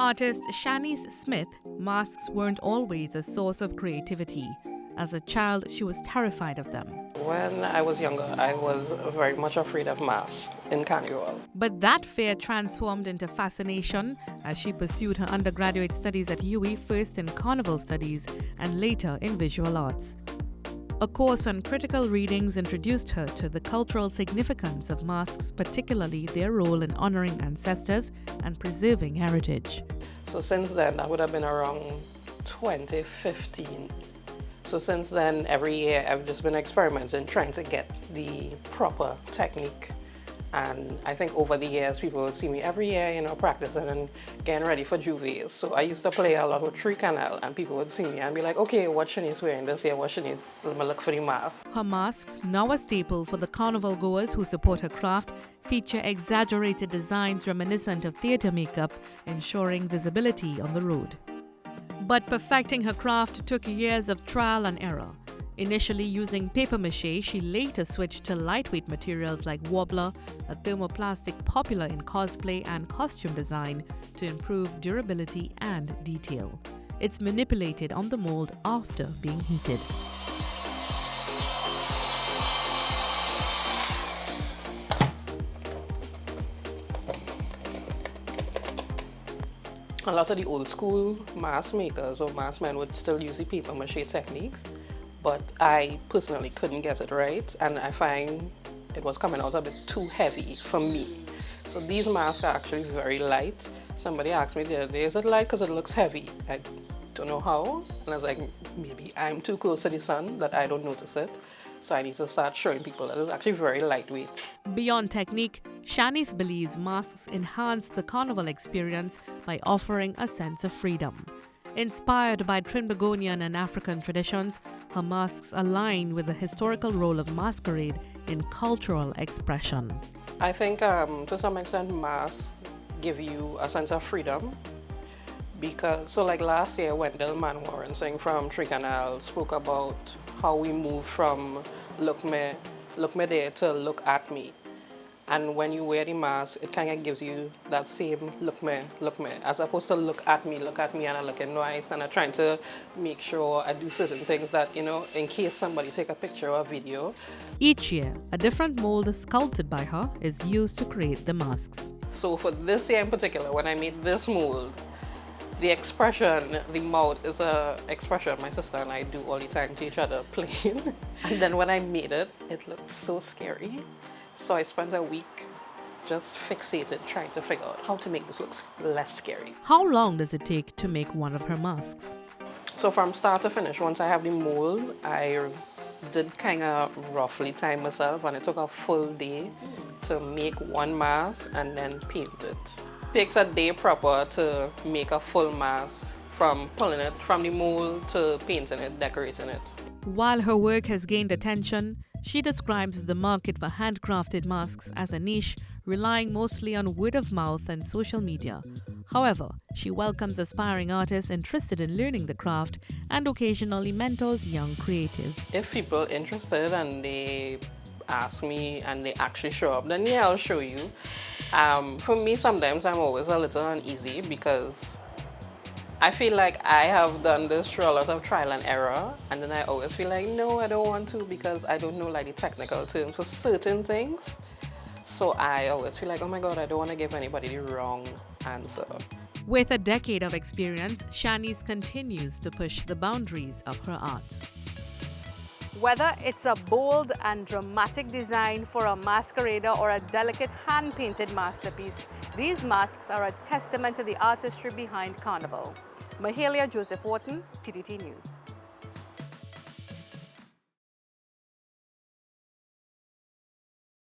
artist Shanice Smith, masks weren't always a source of creativity. As a child, she was terrified of them. When I was younger, I was very much afraid of masks in Carnival. But that fear transformed into fascination as she pursued her undergraduate studies at UWI, first in Carnival Studies and later in Visual Arts. A course on critical readings introduced her to the cultural significance of masks, particularly their role in honoring ancestors and preserving heritage. So since then, that would have been around 2015. So since then, every year I've just been experimenting, trying to get the proper technique. And I think over the years, people would see me every year, practicing and getting ready for Juvies. So I used to play a lot with Carnival, and people would see me and be like, okay, what Shanice wearing this year? What Shanice? Let me look for the mask. Her masks, now a staple for the carnival goers who support her craft, feature exaggerated designs reminiscent of theatre makeup, ensuring visibility on the road. But perfecting her craft took years of trial and error. Initially using papier-mâché, she later switched to lightweight materials like wobbler, a thermoplastic popular in cosplay and costume design, to improve durability and detail. It's manipulated on the mold after being heated. A lot of the old school mask makers or mask men would still use the papier-mâché techniques, but I personally couldn't get it right, and I find it was coming out a bit too heavy for me. So these masks are actually very light. Somebody asked me the other day, is it light because it looks heavy? I don't know how, and I was like, maybe I'm too close to the sun that I don't notice it. So I need to start showing people that it's actually very lightweight. Beyond technique, Shanice believes masks enhance the carnival experience by offering a sense of freedom. Inspired by Trinbagonian and African traditions, her masks align with the historical role of masquerade in cultural expression. I think to some extent masks give you a sense of freedom. Because, so like last year, Wendell Manwaran from Carnival spoke about how we move from look me there to look at me. And when you wear the mask, it kind of gives you that same look me, as opposed to look at me, and I'm looking nice, and I'm trying to make sure I do certain things that, in case somebody take a picture or a video. Each year, a different mold sculpted by her is used to create the masks. So for this year in particular, when I made this mold, the expression, the mouth is a expression my sister and I do all the time to each other playing. And then when I made it, it looked so scary. So I spent a week just fixated trying to figure out how to make this look less scary. How long does it take to make one of her masks? So from start to finish, once I have the mold, I did kind of roughly time myself, and it took a full day to make one mask and then paint it. It takes a day proper to make a full mask, from pulling it from the mold to painting it, decorating it. While her work has gained attention, she describes the market for handcrafted masks as a niche, relying mostly on word of mouth and social media. However, she welcomes aspiring artists interested in learning the craft and occasionally mentors young creatives. If people are interested and they ask me and they actually show up, then yeah, I'll show you. For me, sometimes I'm always a little uneasy because I feel like I have done this through a lot of trial and error, and then I always feel like, no, I don't want to because I don't know like the technical terms for certain things. So I always feel like, oh my God, I don't want to give anybody the wrong answer. With a decade of experience, Shanice continues to push the boundaries of her art. Whether it's a bold and dramatic design for a masquerader or a delicate hand-painted masterpiece, these masks are a testament to the artistry behind Carnival. Mahalia Joseph Wharton, TTT News.